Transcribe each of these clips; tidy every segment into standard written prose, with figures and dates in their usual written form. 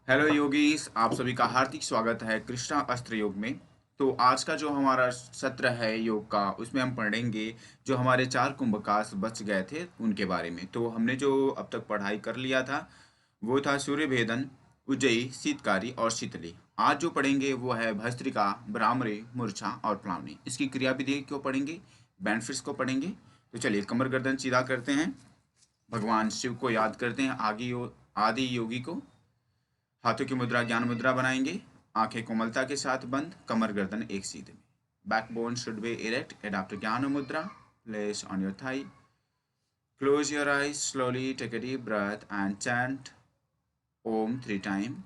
Hello yogis, आप सभी का हार्दिक स्वागत है कृष्णा अस्त्र योग में। तो आज का जो हमारा सत्र है योग का, उसमें हम पढ़ेंगे जो हमारे चार कुंभकाश बच गए थे उनके बारे में। तो हमने जो अब तक पढ़ाई कर लिया था वो था सूर्य भेदन, उज्जयी, शीतकारी और शीतली। आज जो पढ़ेंगे वो है भस्त्रिका, भ्रामरी, मूर्छा और प्लावनी। इसकी क्रिया विधि को पढ़ेंगे, बेनिफिट्स को पढ़ेंगे। तो चलिए कमर गर्दन सीधा करते हैं, भगवान शिव को याद करते हैं, आदि योगी को। हाथों की मुद्रा ज्ञान मुद्रा बनाएंगे, आंखें कोमलता के साथ बंद, कमर गर्दन एक सीधे में। Backbone should be erect, adapt gyan mudra, place on your thigh. Close your eyes slowly, take a deep breath and chant Om 3 times.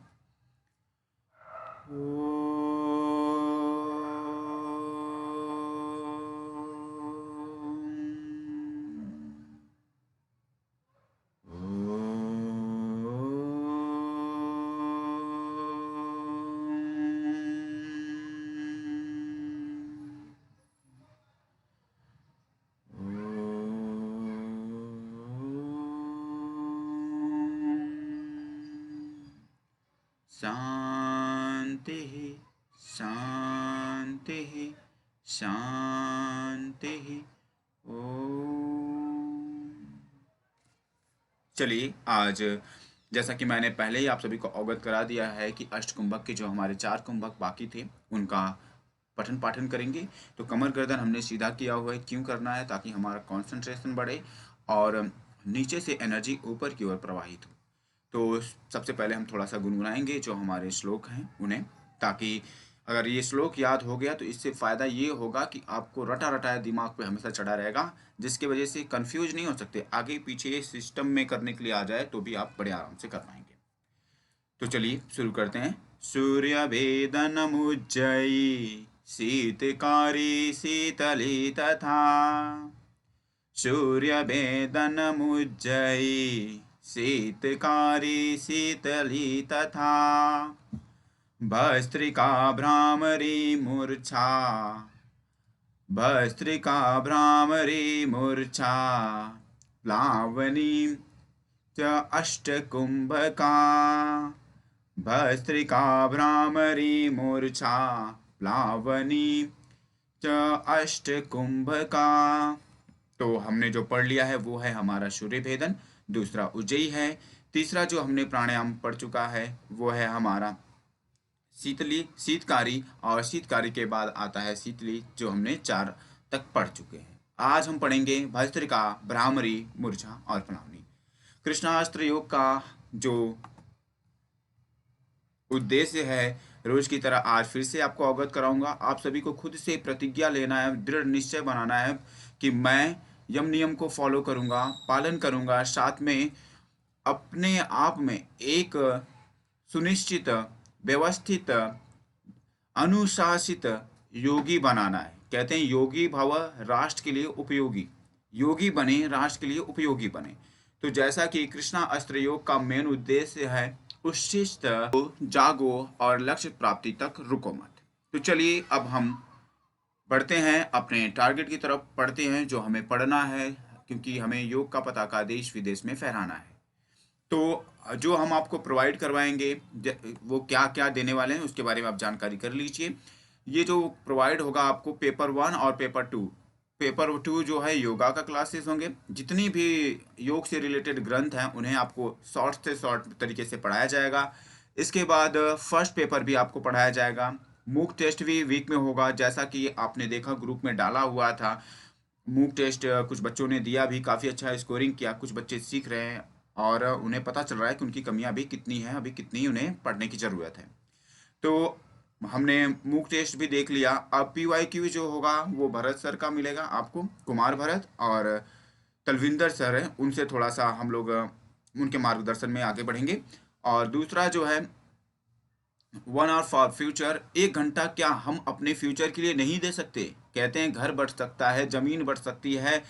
शांति शांति शांति। ओम। चलिए आज जैसा कि मैंने पहले ही आप सभी को अवगत करा दिया है कि अष्टकुंभक के जो हमारे चार कुंभक बाकी थे उनका पठन पाठन करेंगे। तो कमर गर्दन हमने सीधा किया हुआ है, क्यों करना है? ताकि हमारा कंसंट्रेशन बढ़े और नीचे से एनर्जी ऊपर की ओर प्रवाहित हो। तो सबसे पहले हम थोड़ा सा गुनगुनाएंगे जो हमारे श्लोक हैं उन्हें, ताकि अगर ये श्लोक याद हो गया तो इससे फ़ायदा ये होगा कि आपको रटा रटाया दिमाग पे हमेशा चढ़ा रहेगा, जिसकी वजह से कंफ्यूज नहीं हो सकते। आगे पीछे सिस्टम में करने के लिए आ जाए तो भी आप बड़े आराम से कर पाएंगे। तो चलिए शुरू करते हैं। सूर्य भेदनमुज्जयी, शीतकारी शीतली तथा। सूर्य भेदनमुज्जयी, शीतकारी शीतली तथा। भस्त्रिका भ्रामरी मूर्छा, भस्त्रिका भ्रामरी मूर्छा, प्लावनी च अष्टकुंभका। भस्त्रिका भ्रामरी मूर्छा, प्लावनी च अष्टकुंभका। तो हमने जो पढ़ लिया है वो है हमारा सूर्य भेदन, दूसरा उज्जयी है, तीसरा जो हमने प्राणायाम पढ़ चुका है वो है हमारा शीतली शीतकारी, और शीतकारी के बाद आता है शीतली जो हमने 4 तक पढ़ चुके हैं। आज हम पढ़ेंगे भस्त्रिका, भ्रामरी, मूर्छा और प्लावनी। कृष्णास्त्र योग का जो उद्देश्य है रोज की तरह आज फिर से आपको अवगत कराऊंगा। आप सभी को खुद से प्रतिज्ञा लेना है, दृढ़ निश्चय बनाना है कि मैं यम नियम को फॉलो करूंगा, पालन करूंगा, साथ में अपने आप में एक सुनिश्चित, व्यवस्थित, अनुशासित योगी बनाना है। कहते हैं योगी भव राष्ट्र के लिए उपयोगी, योगी बने राष्ट्र के लिए उपयोगी बने। तो जैसा कि कृष्णा अस्त्र योग का मेन उद्देश्य है उच्छिष्ट जागो और लक्ष्य प्राप्ति तक रुको मत। तो चलिए अब हम बढ़ते हैं अपने टारगेट की तरफ, पढ़ते हैं जो हमें पढ़ना है, क्योंकि हमें योग का पताका देश विदेश में फहराना है। तो जो हम आपको प्रोवाइड करवाएंगे वो क्या क्या देने वाले हैं उसके बारे में आप जानकारी कर लीजिए। ये जो प्रोवाइड होगा आपको पेपर 1 और पेपर 2। पेपर 2 जो है योगा का क्लासेस होंगे, जितनी भी योग से रिलेटेड ग्रंथ हैं उन्हें आपको शॉर्ट से शॉर्ट तरीके से पढ़ाया जाएगा। इसके बाद फर्स्ट पेपर भी आपको पढ़ाया जाएगा। मूक टेस्ट भी वीक में होगा, जैसा कि आपने देखा ग्रुप में डाला हुआ था। मूक टेस्ट कुछ बच्चों ने दिया भी, काफ़ी अच्छा स्कोरिंग किया, कुछ बच्चे सीख रहे हैं और उन्हें पता चल रहा है कि उनकी कमियां अभी कितनी हैं, अभी कितनी उन्हें पढ़ने की ज़रूरत है। तो हमने मूक टेस्ट भी देख लिया। अब PYQ जो होगा वो भरत सर का मिलेगा आपको, कुमार भरत और तलविंदर सर हैं, उनसे थोड़ा सा हम लोग उनके मार्गदर्शन में आगे बढ़ेंगे। और दूसरा जो है 1 आवर फॉर फ्यूचर, 1 घंटा क्या हम अपने फ्यूचर के लिए नहीं दे सकते? कहते हैं घर बढ़ सकता है, जमीन बढ़ सकती है,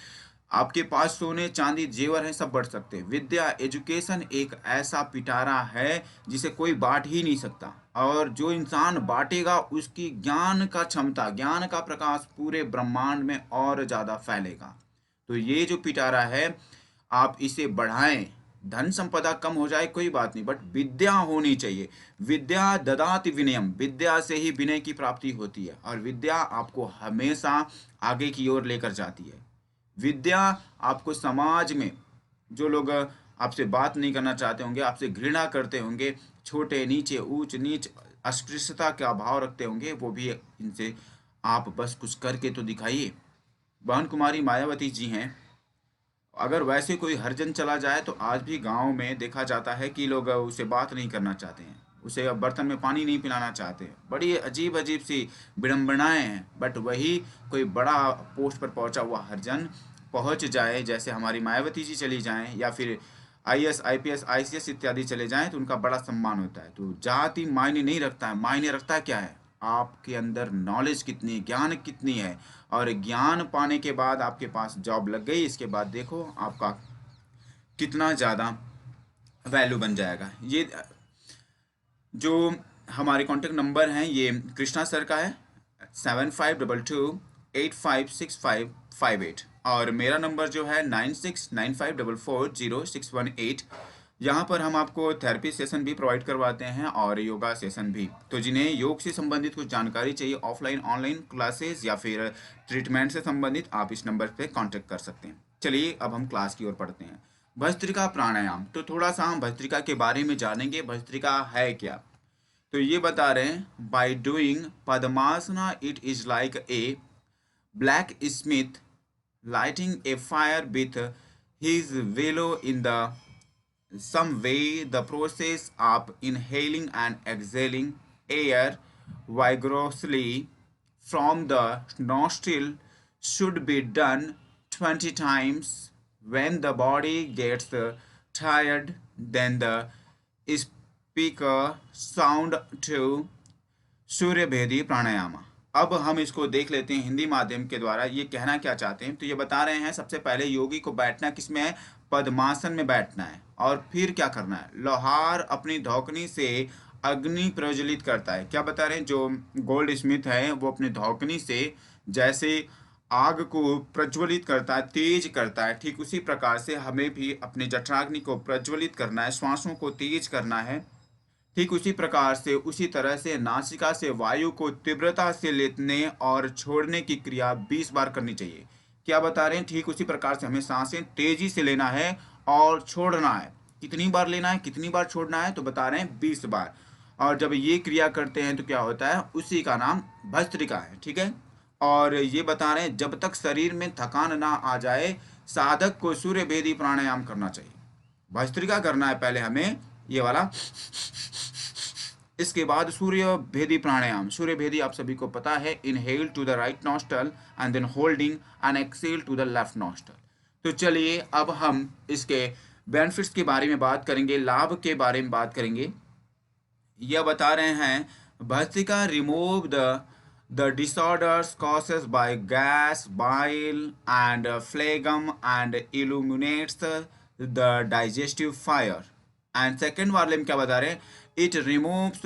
आपके पास सोने चांदी जेवर हैं, सब बढ़ सकते हैं। विद्या, एजुकेशन एक ऐसा पिटारा है जिसे कोई बांट ही नहीं सकता, और जो इंसान बांटेगा उसकी ज्ञान का क्षमता, ज्ञान का प्रकाश पूरे ब्रह्मांड में और ज़्यादा फैलेगा। तो ये जो पिटारा है आप इसे बढ़ाएं, धन संपदा कम हो जाए कोई बात नहीं, बट विद्या होनी चाहिए। विद्या ददाति विनयम, विद्या से ही विनय की प्राप्ति होती है, और विद्या आपको हमेशा आगे की ओर लेकर जाती है। विद्या आपको समाज में जो लोग आपसे बात नहीं करना चाहते होंगे, आपसे घृणा करते होंगे, छोटे नीचे ऊंच नीच अस्पृश्यता का भाव रखते होंगे, वो भी इनसे आप बस कुछ करके तो दिखाइए। बहन कुमारी मायावती जी हैं, अगर वैसे कोई हरिजन चला जाए तो आज भी गांव में देखा जाता है कि लोग उसे बात नहीं करना चाहते हैं, उसे अब बर्तन में पानी नहीं पिलाना चाहते हैं। बड़ी अजीब अजीब सी विडंबनाएं हैं। बट वही कोई बड़ा पोस्ट पर पहुंचा हुआ हरिजन पहुंच जाए, जैसे हमारी मायावती जी चली जाएं, या फिर आईएएस आईपीएस आईसीएस इत्यादि चले जाएं, तो उनका बड़ा सम्मान होता है। तो जाति मायने नहीं रखता है, मायने रखता है क्या है, आपके अंदर नॉलेज कितनी है, ज्ञान कितनी है। और ज्ञान पाने के बाद आपके पास जॉब लग गई, इसके बाद देखो आपका कितना ज़्यादा वैल्यू बन जाएगा। ये जो हमारे कॉन्टेक्ट नंबर हैं, ये कृष्णा सर का है 7522856558, और मेरा नंबर जो है 9695440618। यहाँ पर हम आपको थेरेपी सेशन भी प्रोवाइड करवाते हैं और योगा सेशन भी। तो जिन्हें योग से संबंधित कुछ जानकारी चाहिए, ऑफलाइन ऑनलाइन क्लासेस या फिर ट्रीटमेंट से संबंधित, आप इस नंबर पे कांटेक्ट कर सकते हैं। चलिए अब हम क्लास की ओर पढ़ते हैं। भस्त्रिका प्राणायाम, तो थोड़ा सा हम भस्त्रिका के बारे में जानेंगे। भस्त्रिका है क्या, तो ये बता रहे हैं, by doing padmasana it is like a black Smith lighting a fire with his willow in the some way. The process of inhaling and exhaling air vigorously from the nostril should be done 20 times. When the body gets tired, then the speaker sound to सूर्य भेदी प्राणायाम। अब हम इसको देख लेते हैं हिंदी माध्यम के द्वारा, ये कहना क्या चाहते हैं। तो ये बता रहे हैं, सबसे पहले योगी को बैठना किसमें है, पद्मासन में बैठना है। और फिर क्या करना है, लोहार अपनी धौकनी से अग्नि प्रज्वलित करता है। क्या बता रहे हैं, जो गोल्ड स्मिथ है वो अपनी धौकनी से जैसे आग को प्रज्वलित करता है, तेज करता है, ठीक उसी प्रकार से हमें भी अपने जठराग्नि को प्रज्वलित करना है, श्वासों को तेज करना है। ठीक उसी प्रकार से, उसी तरह से नासिका से वायु को तीव्रता से लेने और छोड़ने की क्रिया 20 बार करनी चाहिए। क्या बता रहे हैं, ठीक उसी प्रकार से हमें सांसें तेजी से लेना है और छोड़ना है। कितनी बार लेना है, कितनी बार छोड़ना है, तो बता रहे हैं 20 बार। और जब ये क्रिया करते हैं तो क्या होता है, उसी का नाम भस्त्रिका है। ठीक है, और ये बता रहे हैं, जब तक शरीर में थकान ना आ जाए, साधक को सूर्य भेदी प्राणायाम करना चाहिए। भस्त्रिका करना है पहले हमें, ये वाला, इसके बाद सूर्य भेदी प्राणायाम। सूर्य भेदी आप सभी को पता है, inhale to the right nostril and then holding and exhale to the left nostril. तो चलिए अब हम इसके बेनिफिट्स के बारे में बात करेंगे, लाभ के बारे में बात करेंगे। यह बता रहे हैं, bhastrika remove the disorders caused by gas, bile and phlegm and illuminates the digestive fire. And second वाले में क्या बता रहे हैं, it removes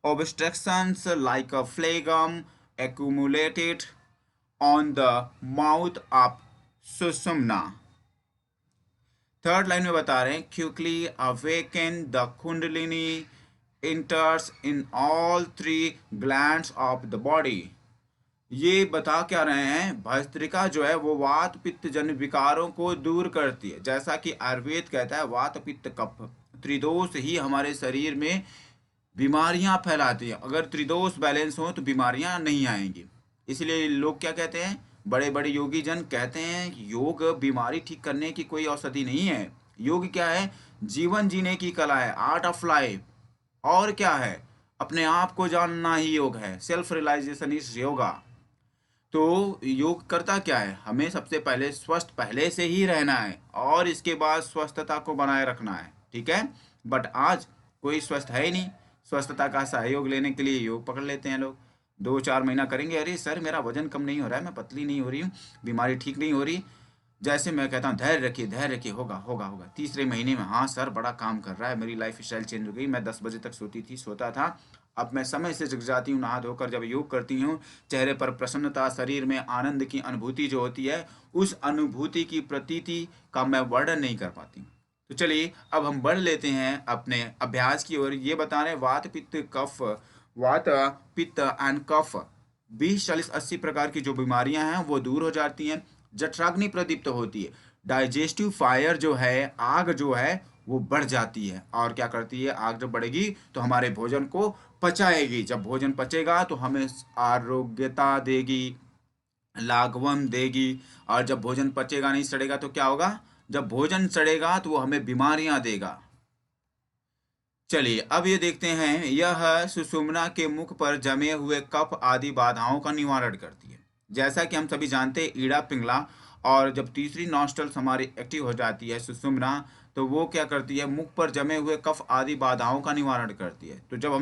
obstructions like a phlegm accumulated on the mouth of Sushumna. Third line में बता रहे हैं, quickly awaken the kundalini enters in all three glands of the body. ये बता क्या रहे हैं, भस्त्रिका जो है वो वात पित्त जन्य विकारों को दूर करती है। जैसा कि आयुर्वेद कहता है, वात पित्त कफ त्रिदोष ही हमारे शरीर में बीमारियां फैलाती है। अगर त्रिदोष बैलेंस हो तो बीमारियां नहीं आएंगी। इसलिए लोग क्या कहते हैं, बड़े बड़े योगी जन कहते हैं, योग बीमारी ठीक करने की कोई औषधि नहीं है। योग क्या है, जीवन जीने की कला है, आर्ट ऑफ लाइफ। और क्या है, अपने आप को जानना ही योग है, सेल्फ रियलाइजेशन इज योगा। तो योग करता क्या है, हमें सबसे पहले स्वस्थ पहले से ही रहना है और इसके बाद स्वस्थता को बनाए रखना है। ठीक है, बट आज कोई स्वस्थ है ही नहीं। स्वस्थता का सहयोग लेने के लिए योग पकड़ लेते हैं लोग, 2-4 महीना करेंगे, अरे सर मेरा वजन कम नहीं हो रहा है, मैं पतली नहीं हो रही हूँ, बीमारी ठीक नहीं हो रही। जैसे मैं कहता हूँ धैर्य रखिए, होगा होगा होगा। तीसरे महीने में, हाँ सर बड़ा काम कर रहा है, मेरी लाइफ स्टाइल चेंज हो गई, मैं 10 बजे तक सोता था, अब मैं समय से जग जाती हूँ, नहा धोकर जब योग करती हूँ, चेहरे पर प्रसन्नता, शरीर में आनंद की अनुभूति जो होती है, उस अनुभूति की प्रतीति का मैं वर्णन नहीं कर पाती। तो चलिए अब हम बढ़ लेते हैं अपने अभ्यास की ओर। ये बता रहे हैं वात पित्त कफ, वात पित्त एंड कफ 20 40 80 प्रकार की जो बीमारियां हैं वो दूर हो जाती हैं। जठराग्नि प्रदीप्त होती है। डाइजेस्टिव फायर जो है, आग जो है वो बढ़ जाती है। और क्या करती है, आग जब बढ़ेगी तो हमारे भोजन को पचाएगी। जब भोजन पचेगा तो हमें आरोग्यता देगी, लाघवम देगी। और जब भोजन पचेगा नहीं, सड़ेगा, तो क्या होगा, जब भोजन सड़ेगा तो वो हमें बीमारियां देगा। चलिए अब ये देखते हैं, यह सुषुम्ना के मुख पर जमे हुए कफ आदि बाधाओं का निवारण करती है। जैसा कि हम सभी जानते हैं, ईड़ा पिंगला, और जब तीसरी नॉस्ट्रल्स हमारी एक्टिव हो जाती है सुषुम्ना, तो वो क्या करती है, मुख पर जमे हुए कफ आदि बाधाओं का निवारण करती है। तो जब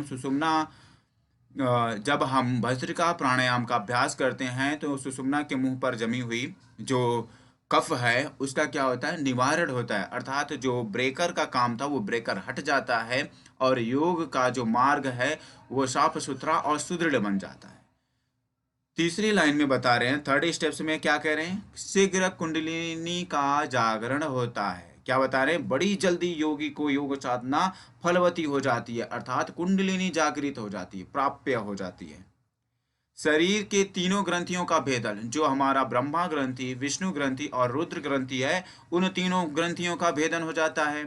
हम भस्त्रिका प्राणायाम का अभ्यास करते हैं तो सुषुम्ना के मुंह पर जमी हुई जो कफ है उसका क्या होता है, निवारण होता है। अर्थात जो ब्रेकर का काम था वो ब्रेकर हट जाता है और योग का जो मार्ग है वो साफ सुथरा और सुदृढ़ बन जाता है। तीसरी लाइन में बता रहे हैं, थर्ड स्टेप्स में क्या कह रहे हैं, शीघ्र कुंडलिनी का जागरण होता है। क्या बता रहे हैं, बड़ी जल्दी योगी को योग साधना फलवती हो जाती है, अर्थात कुंडलिनी जागृत हो जाती है, प्राप्य हो जाती है। शरीर के तीनों ग्रंथियों का भेदन, जो हमारा ब्रह्मा ग्रंथि, विष्णु ग्रंथि और रुद्र ग्रंथि है, उन तीनों ग्रंथियों का भेदन हो जाता है।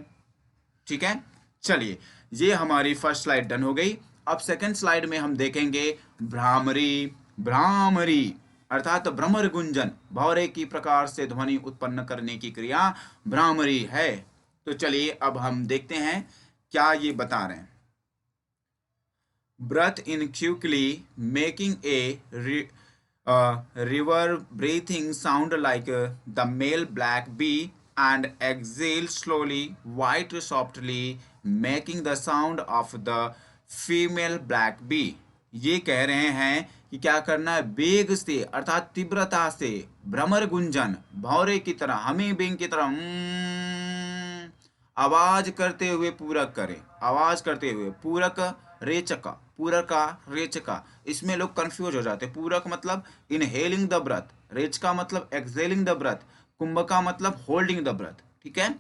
ठीक है, चलिए ये हमारी फर्स्ट स्लाइड डन हो गई। अब सेकंड स्लाइड में हम देखेंगे भ्रामरी। भ्रामरी अर्थात भ्रमर गुंजन, भौरे की प्रकार से ध्वनि उत्पन्न करने की क्रिया भ्रामरी है। तो चलिए अब हम देखते हैं क्या ये बता रहे हैं। Breath in quickly, making a reverberating sound like the male black bee, and exhale slowly, white softly, making the sound of the female black bee। ये कह रहे हैं कि क्या करना है, वेग से अर्थात तीव्रता से भ्रमर गुंजन, भौरे की तरह, हमी बिंग की तरह आवाज करते हुए पूरक करें। आवाज करते हुए पूरक रेचका, पूरका रेचका, इसमें लोग कंफ्यूज हो जाते हैं। पूरक मतलब इनहेलिंग द ब्रेथ, रेचका मतलब एक्सहेलिंग द ब्रेथ, कुंभका मतलब होल्डिंग द ब्रेथ। ठीक है,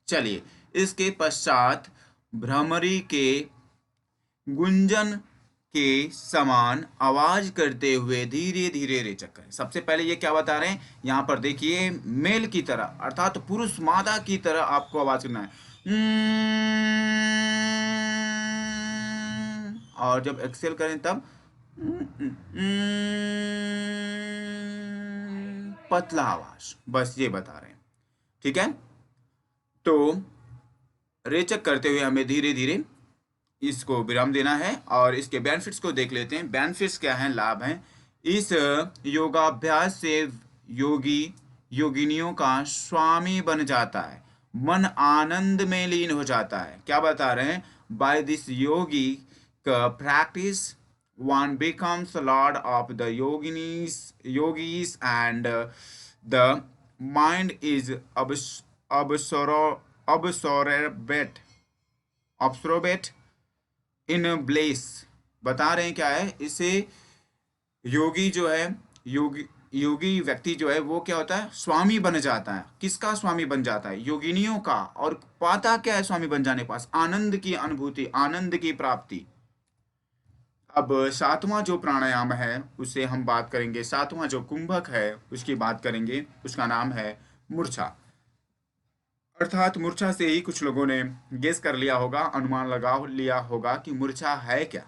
चलिए इसके पश्चात भ्रमरी के गुंजन के समान आवाज करते हुए धीरे धीरे रेचक करें। सबसे पहले ये क्या बता रहे हैं, यहाँ पर देखिए, मेल की तरह अर्थात पुरुष मादा की तरह आपको आवाज करना है। और जब एक्सेल करें तब पतला आवाज, बस ये बता रहे हैं। ठीक है, तो रेचक करते हुए हमें धीरे धीरे इसको विराम देना है। और इसके बेनिफिट्स को देख लेते हैं। बेनिफिट्स क्या हैं, लाभ हैं। इस योगाभ्यास से योगी योगिनियों का स्वामी बन जाता है, मन आनंद में लीन हो जाता है। क्या बता रहे हैं, by this yogi practice one becomes lord of the yogis and the mind is absorbed in bless. बता रहे हैं क्या है, इसे योगी जो है, योगी व्यक्ति जो है वो क्या होता है, स्वामी बन जाता है। किसका स्वामी बन जाता है, योगिनियों का। और पाता क्या है स्वामी बन जाने पास, आनंद की अनुभूति, आनंद की प्राप्ति। अब सातवां जो प्राणायाम है उससे हम बात करेंगे। सातवां जो कुंभक है उसकी बात करेंगे, उसका नाम है मूर्छा। अर्थात मूर्छा से ही कुछ लोगों ने गेस कर लिया होगा, अनुमान लगा लिया होगा कि मूर्छा है क्या।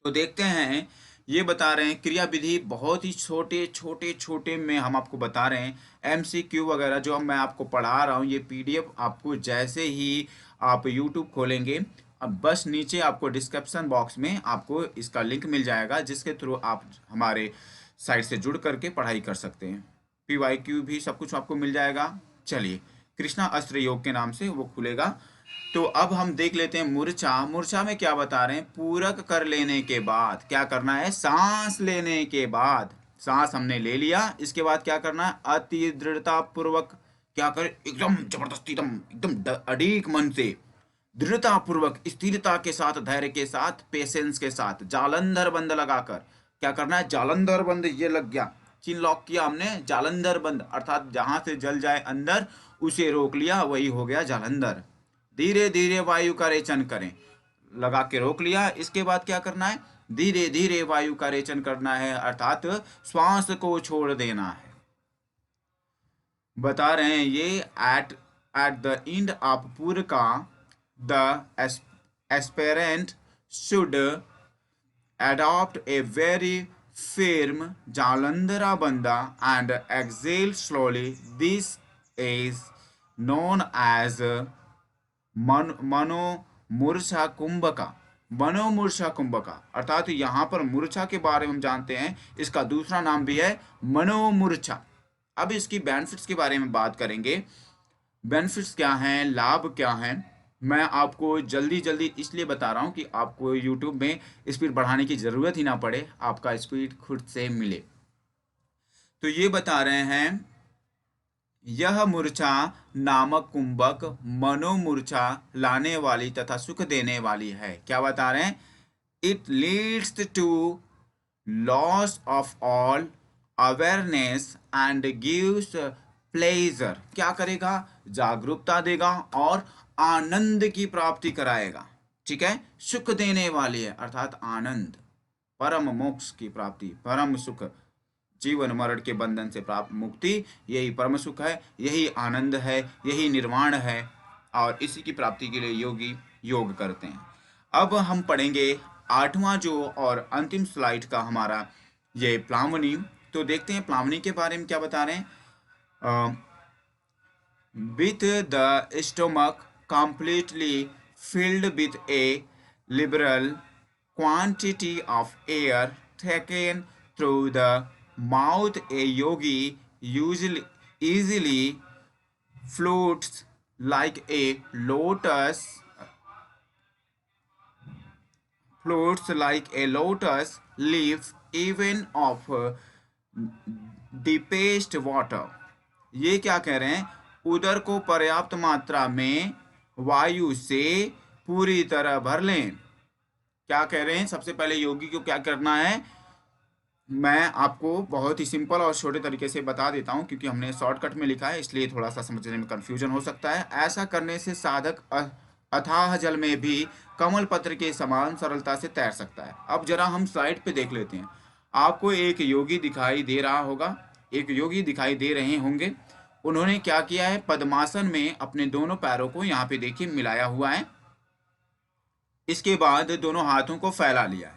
तो देखते हैं, ये बता रहे हैं क्रिया विधि बहुत ही छोटे छोटे छोटे में हम आपको बता रहे हैं। MCQ वगैरह जो मैं आपको पढ़ा रहा हूँ, ये PDF आपको जैसे ही आप YouTube खोलेंगे, अब बस नीचे आपको डिस्क्रिप्शन बॉक्स में आपको इसका लिंक मिल जाएगा, जिसके थ्रू आप हमारे साइट से जुड़ करके पढ़ाई कर सकते हैं। PYQ भी सब कुछ आपको मिल जाएगा। चलिए, कृष्णा अस्त्र योग के नाम से वो खुलेगा। तो अब हम देख लेते हैं मूर्छा। मूर्छा में क्या बता रहे हैं, पूरक कर लेने के बाद क्या करना है, सांस लेने के बाद, सांस हमने ले लिया, इसके बाद क्या करना है, अति दृढ़ता पूर्वक क्या करें, एकदम जबरदस्ती, एकदम अड़ीक मन से, दृढ़ता पूर्वक, स्थिरता के साथ, धैर्य के साथ, पेशेंस के साथ, जालंधर बंद लगाकर क्या करना है, जालंधर बंद, ये लग गया, चिन लॉक किया हमने, जालंधर बंद अर्थात जहां से जल जाए अंदर उसे रोक लिया, वही हो गया जालंधर। धीरे धीरे वायु का रेचन करें, लगा के रोक लिया। इसके बाद क्या करना है, धीरे धीरे वायु का रेचन करना है, अर्थात श्वास को छोड़ देना है। बता रहे हैं ये at at the end of puraka the aspirant should adopt a very firm jalandhara bandha and exhale slowly. This is known as मनोमूर्छा कुंभका। मनोमूर्छा कुंभका अर्थात यहाँ पर मूर्छा के बारे में हम जानते हैं, इसका दूसरा नाम भी है मनोमूर्छा। अब इसकी बेनिफिट्स के बारे में बात करेंगे। बेनिफिट्स क्या हैं, लाभ क्या हैं, मैं आपको जल्दी जल्दी इसलिए बता रहा हूँ कि आपको YouTube में स्पीड बढ़ाने की ज़रूरत ही ना पड़े, आपका स्पीड खुद से मिले। तो ये बता रहे हैं, यह मूर्छा नामक कुंभक मनोमूर्छा लाने वाली तथा सुख देने वाली है। क्या बता रहे हैं, it leads to loss of all awareness and gives pleasure. क्या करेगा, जागरूकता देगा और आनंद की प्राप्ति कराएगा। ठीक है, सुख देने वाली है अर्थात आनंद, परम मोक्ष की प्राप्ति, परम सुख, जीवन मरण के बंधन से प्राप्त मुक्ति, यही परम सुख है, यही आनंद है, यही निर्वाण है, और इसी की प्राप्ति के लिए योगी योग करते हैं। अब हम पढ़ेंगे 8वां जो और अंतिम स्लाइड का हमारा ये प्लावनी। तो देखते हैं प्लावनी के बारे में क्या बता रहे हैं। With the stomach completely filled with a liberal quantity of air taken through the mouth, a yogi easily floats like a lotus leaf even of deepest water। ये क्या कह रहे हैं, उदर को पर्याप्त मात्रा में वायु से पूरी तरह भर लें। क्या कह रहे हैं, सबसे पहले योगी को क्या करना है, मैं आपको बहुत ही सिंपल और छोटे तरीके से बता देता हूं, क्योंकि हमने शॉर्टकट में लिखा है इसलिए थोड़ा सा समझने में कंफ्यूजन हो सकता है। ऐसा करने से साधक अथाह जल में भी कमल पत्र के समान सरलता से तैर सकता है। अब जरा हम स्लाइड पे देख लेते हैं। आपको एक योगी दिखाई दे रहा होगा, एक योगी दिखाई दे रहे होंगे। उन्होंने क्या किया है, पद्मासन में अपने दोनों पैरों को यहाँ पे देखिए मिलाया हुआ है। इसके बाद दोनों हाथों को फैला लिया है।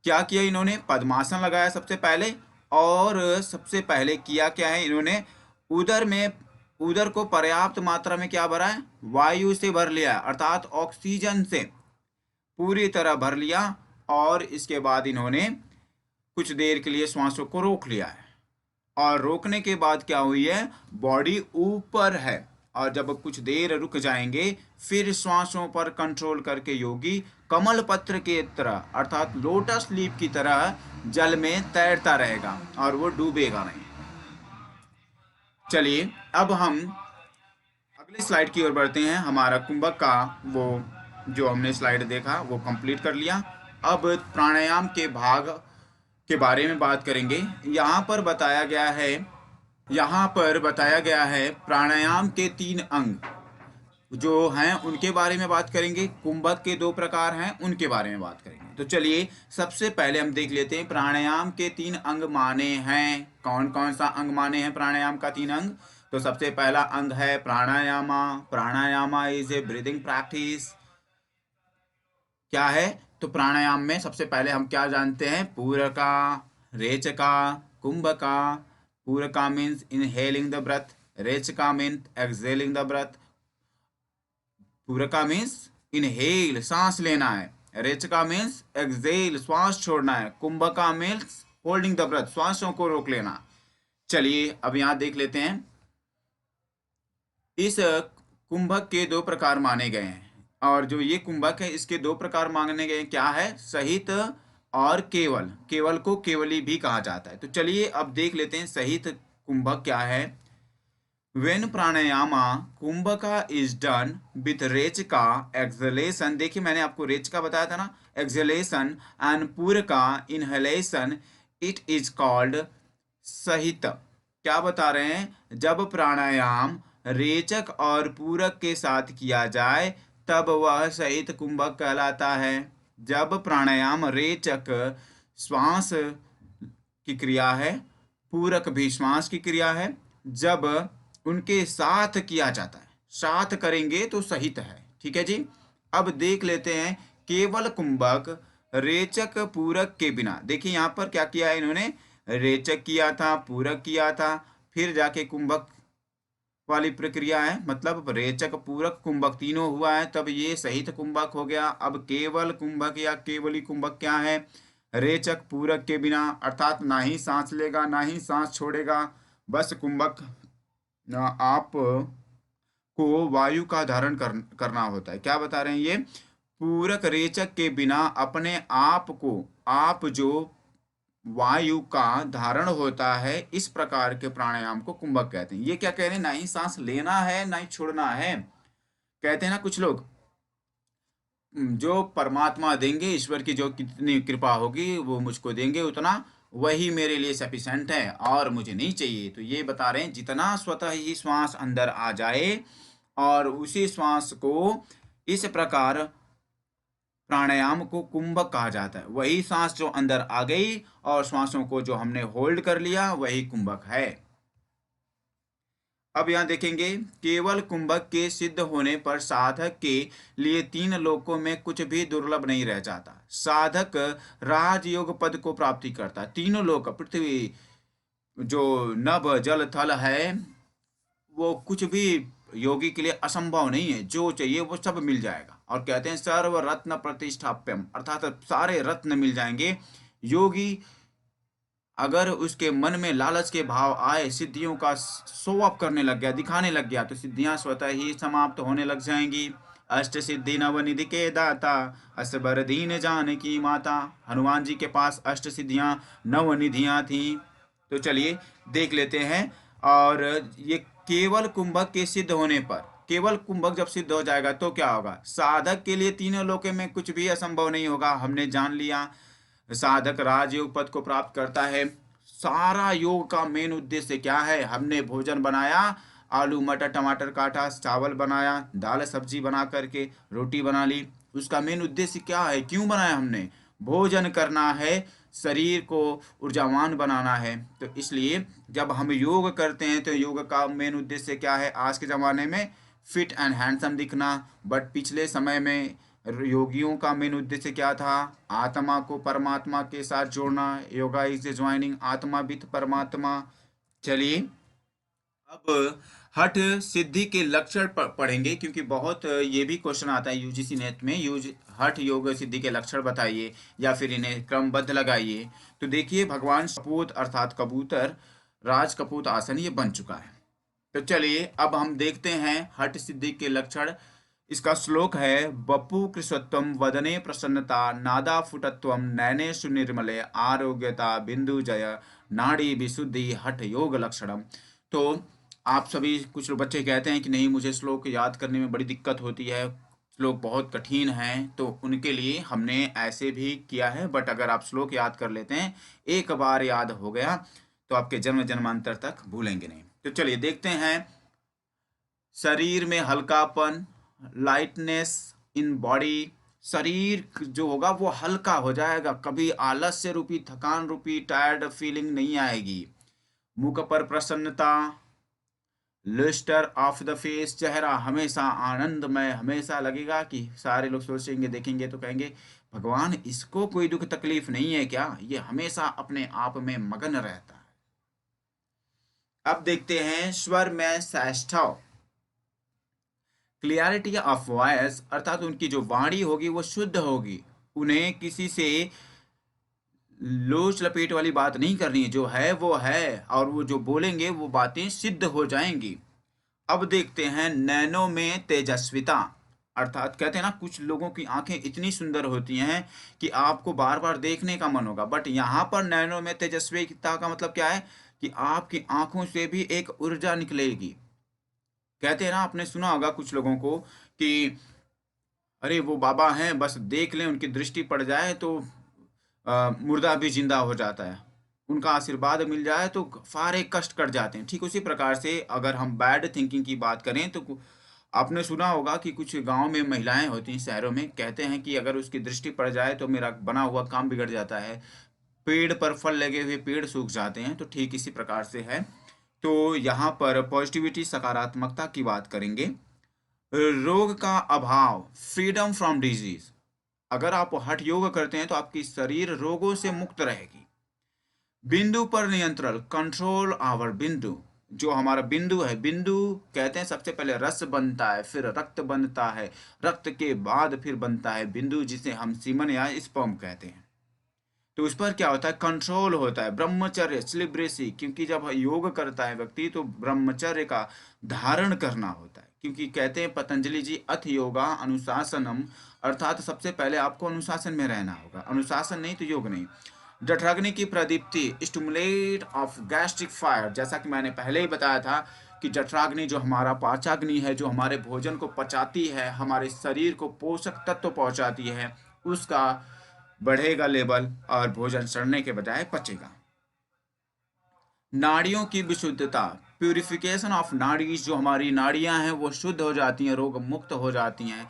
क्या किया इन्होंने, पद्मासन लगाया सबसे पहले, और सबसे पहले किया क्या है, इन्होंने उदर को पर्याप्त मात्रा में क्या भरा है, वायु से भर लिया, अर्थात ऑक्सीजन से पूरी तरह भर लिया। और इसके बाद इन्होंने कुछ देर के लिए श्वासों को रोक लिया है, और रोकने के बाद क्या हुई है, बॉडी ऊपर है, और जब कुछ देर रुक जाएंगे फिर श्वासों पर कंट्रोल करके योगी कमल पत्र के तरह अर्थात लोटस लीफ की तरह जल में तैरता रहेगा और वो डूबेगा नहीं। चलिए अब हम अगले स्लाइड की ओर बढ़ते हैं। हमारा कुंभक का वो जो हमने स्लाइड देखा वो कंप्लीट कर लिया। अब प्राणायाम के भाग के बारे में बात करेंगे। यहाँ पर बताया गया है प्राणायाम के 3 अंग जो हैं उनके बारे में बात करेंगे। कुंभक के 2 प्रकार हैं, उनके बारे में बात करेंगे। तो चलिए सबसे पहले हम देख लेते हैं प्राणायाम के 3 अंग माने हैं। कौन कौन सा अंग माने हैं प्राणायाम का 3 अंग। तो सबसे पहला अंग है प्राणायामा। प्राणायामा इज ए ब्रीदिंग प्रैक्टिस। क्या है, तो प्राणायाम में सबसे पहले हम क्या जानते हैं, पूरका, रेचका, कुंभका। Puraka means inhaling the breath, rechaka means exhaling the breath. Puraka means inhale सांस लेना है, रेचका मीन्स एक्सहेल श्वास छोड़ना है, kumbhaka means holding the breath श्वासों को रोक लेना। चलिए अब यहाँ देख लेते हैं। इस कुंभक के 2 प्रकार माने गए हैं, और जो ये कुंभक है इसके 2 प्रकार माने गए। क्या है, सहित और केवल। केवल को केवली भी कहा जाता है। तो चलिए अब देख लेते हैं सहित कुंभक क्या है। When pranayama कुंभका is done with रेचका exhalation, देखिए मैंने आपको रेचका बताया था ना, exhalation, and पूरका inhalation, it is called सहित। क्या बता रहे हैं, जब प्राणायाम रेचक और पूरक के साथ किया जाए तब वह सहित कुंभक कहलाता है। जब प्राणायाम रेचक श्वास की क्रिया है, पूरक भी श्वास की क्रिया है, जब उनके साथ किया जाता है, साथ करेंगे तो सहित है। ठीक है जी। अब देख लेते हैं केवल कुंभक रेचक पूरक के बिना। देखिए यहाँ पर क्या किया है इन्होंने, रेचक किया था, पूरक किया था, फिर जाके कुंभक वाली प्रक्रिया है, मतलब रेचक पूरक कुंभक तीनों हुआ है, तब ये सहित कुंभक हो गया। अब केवल कुंभक या केवली कुंभक क्या है, रेचक पूरक के बिना, अर्थात ना ही सांस लेगा ना ही सांस छोड़ेगा, बस कुंभक आप को वायु का धारण करना होता है। क्या बता रहे हैं ये, पूरक रेचक के बिना अपने आप को, आप जो वायु का धारण होता है, इस प्रकार के प्राणायाम को कुंभक कहते हैं। ये क्या कह रहे हैं, ना ही सांस लेना है ना ही छोड़ना है। कहते हैं ना कुछ लोग, जो परमात्मा देंगे, ईश्वर की जो कितनी कृपा होगी वो मुझको देंगे, उतना वही मेरे लिए सफिशेंट है और मुझे नहीं चाहिए। तो ये बता रहे हैं जितना स्वतः ही श्वास अंदर आ जाए और उसी श्वास को इस प्रकार प्राणायाम को कुंभक कहा जाता है। वही सांस जो अंदर आ गई और श्वासों को जो हमने होल्ड कर लिया, वही कुंभक है। अब यहाँ देखेंगे, केवल कुंभक के सिद्ध होने पर साधक के लिए तीन लोकों में कुछ भी दुर्लभ नहीं रह जाता। साधक राजयोग पद को प्राप्ति करता है। तीनों लोक, पृथ्वी, जो नभ जल थल है, वो कुछ भी योगी के लिए असंभव नहीं है, जो चाहिए वो सब मिल जाएगा। और कहते हैं सर्व रत्न प्रतिष्ठाप्यम, अर्थात सारे रत्न मिल जाएंगे। योगी अगर उसके मन में लालच के भाव आए, सिद्धियों का शो अप करने लग गया, दिखाने लग गया, तो सिद्धियां स्वतः ही समाप्त होने लग जाएंगी। अष्ट सिद्धि नवनिधि के दाता, असबर दीन जानकी माता। हनुमान जी के पास अष्ट सिद्धियां नवनिधियां थी। तो चलिए देख लेते हैं। और ये केवल कुंभक के सिद्ध होने पर, केवल कुंभक जब सिद्ध हो जाएगा तो क्या होगा, साधक के लिए तीनों लोकों में कुछ भी असंभव नहीं होगा। हमने जान लिया, साधक राजयोग पद को प्राप्त करता है। सारा योग का मेन उद्देश्य क्या है, हमने भोजन बनाया, आलू मटर टमाटर काटा, चावल बनाया, दाल सब्जी बना करके रोटी बना ली, उसका मेन उद्देश्य क्या है, क्यों बनाया हमने, भोजन करना है, शरीर को ऊर्जावान बनाना है। तो इसलिए जब हम योग करते हैं तो योग का मेन उद्देश्य क्या है, आज के ज़माने में फिट एंड हैंडसम दिखना, बट पिछले समय में योगियों का मेन उद्देश्य क्या था, आत्मा को परमात्मा के साथ जोड़ना। योगा इज ज्वाइनिंग आत्मा विथ परमात्मा। चलिए अब हठ सिद्धि के लक्षण पढ़ेंगे, क्योंकि बहुत ये भी क्वेश्चन आता है यूजीसी नेट में, हठ योग सिद्धि के लक्षण बताइए या फिर इन्हें क्रमबद्ध लगाइए। तो देखिए, भगवान कपूत अर्थात कबूतर, राज कपूत आसन ये बन चुका है। तो चलिए अब हम देखते हैं हठ सिद्धि के लक्षण। इसका श्लोक है, बपु कृष्वत्वम वदने प्रसन्नता, नादा फुटत्वम नयने सुनिर्मले, आरोग्यता बिंदु जय, नाड़ी विशुद्धि हठ योग लक्षणम। तो आप सभी, कुछ लोग बच्चे कहते हैं कि नहीं मुझे श्लोक याद करने में बड़ी दिक्कत होती है, श्लोक बहुत कठिन है, तो उनके लिए हमने ऐसे भी किया है। बट अगर आप श्लोक याद कर लेते हैं, एक बार याद हो गया तो आपके जन्म जन्मांतर तक भूलेंगे नहीं। तो चलिए देखते हैं। शरीर में हल्कापन, लाइटनेस इन बॉडी, शरीर जो होगा वो हल्का हो जाएगा, कभी आलस्य रूपी, थकान रूपी टायर्ड फीलिंग नहीं आएगी। मुख पर प्रसन्नता, लुस्टर ऑफ द फेस, चेहरा हमेशा आनंदमय, हमेशा लगेगा कि सारे लोग सोचेंगे, देखेंगे तो कहेंगे भगवान इसको कोई दुख तकलीफ नहीं है क्या, ये हमेशा अपने आप में मगन रहता है। अब देखते हैं स्वर में सैष्ठव, क्लियरिटी ऑफ वॉइस, अर्थात उनकी जो वाणी होगी वो शुद्ध होगी, उन्हें किसी से लोच लपेट वाली बात नहीं करनी है, जो है वो है, और वो जो बोलेंगे वो बातें सिद्ध हो जाएंगी। अब देखते हैं नैनो में तेजस्विता, अर्थात कहते हैं ना कुछ लोगों की आंखें इतनी सुंदर होती हैं कि आपको बार बार देखने का मन होगा, बट यहाँ पर नैनो में तेजस्विता का मतलब क्या है कि आपकी आंखों से भी एक ऊर्जा निकलेगी। कहते हैं ना, आपने सुना होगा कुछ लोगों को कि अरे वो बाबा हैं, बस देख लें उनकी दृष्टि पड़ जाए तो मुर्दा भी जिंदा हो जाता है। उनका आशीर्वाद मिल जाए तो सारे कष्ट कट जाते हैं। ठीक उसी प्रकार से अगर हम बैड थिंकिंग की बात करें तो आपने सुना होगा कि कुछ गांव में महिलाएं होती हैं, शहरों में, कहते हैं कि अगर उसकी दृष्टि पड़ जाए तो मेरा बना हुआ काम बिगड़ जाता है, पेड़ पर फल लगे हुए पेड़ सूख जाते हैं। तो ठीक इसी प्रकार से है। तो यहाँ पर पॉजिटिविटी, सकारात्मकता की बात करेंगे। रोग का अभाव, फ्रीडम फ्रॉम डिजीज। अगर आप हठ योग करते हैं तो आपकी शरीर रोगों से मुक्त रहेगी। बिंदु पर नियंत्रण, कंट्रोल आवर बिंदु। जो हमारा बिंदु है, बिंदु कहते हैं सबसे पहले रस बनता है, फिर रक्त बनता है, रक्त के बाद फिर बनता है बिंदु, जिसे हम सीमन या स्पर्म कहते हैं। तो उस पर क्या होता है, कंट्रोल होता है, ब्रह्मचर्य, सिलिब्रेसी। क्योंकि जब योग करता है व्यक्ति तो ब्रह्मचर्य का धारण करना होता है। क्योंकि कहते हैं पतंजलि जी, अथ योगा अनुशासनम, अर्थात सबसे पहले आपको अनुशासन में रहना होगा, अनुशासन नहीं तो योग नहीं। जठराग्नि की प्रदीप्ति, स्टिमुलेट ऑफ गैस्ट्रिक फायर। जैसा कि मैंने पहले ही बताया था कि जठराग्नि जो हमारा पाचाग्नि है, जो हमारे भोजन को पचाती है, हमारे शरीर को पोषक तत्व पहुंचाती है, उसका बढ़ेगा लेवल और भोजन सड़ने के बजाय पचेगा। नाड़ियों की विशुद्धता, प्यूरिफिकेशन ऑफ नाड़ीज। जो हमारी नाड़ियां हैं वो शुद्ध हो जाती हैं, रोग मुक्त हो जाती हैं।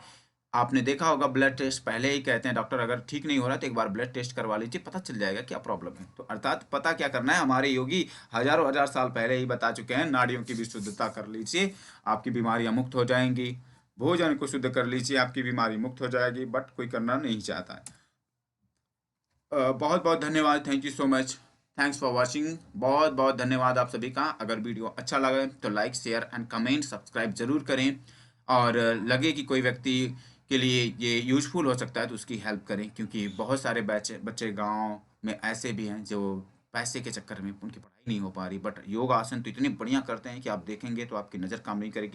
आपने देखा होगा ब्लड टेस्ट, पहले ही कहते हैं डॉक्टर अगर ठीक नहीं हो रहा तो एक बार ब्लड टेस्ट करवा लीजिए, पता चल जाएगा क्या प्रॉब्लम है। तो अर्थात पता क्या करना है, हमारे योगी हजारों हजार साल पहले ही बता चुके हैं, नाड़ियों की विशुद्धता कर लीजिए, आपकी बीमारियां मुक्त हो जाएंगी। भोजन को शुद्ध कर लीजिए, आपकी बीमारी मुक्त हो जाएगी। बट कोई करना नहीं चाहता है। बहुत बहुत धन्यवाद, thank you so much, thanks for watching. बहुत बहुत धन्यवाद आप सभी का। अगर वीडियो अच्छा लगे तो like, share and comment, subscribe जरूर करें। और लगे कि कोई व्यक्ति के लिए ये यूजफुल हो सकता है तो उसकी हेल्प करें। क्योंकि बहुत सारे बच्चे बच्चे गांव में ऐसे भी हैं जो पैसे के चक्कर में उनकी पढ़ाई नहीं हो पा रही, बट योग आसन तो इतने बढ़िया करते हैं कि आप देखेंगे तो आपकी नज़र काम नहीं करेगी।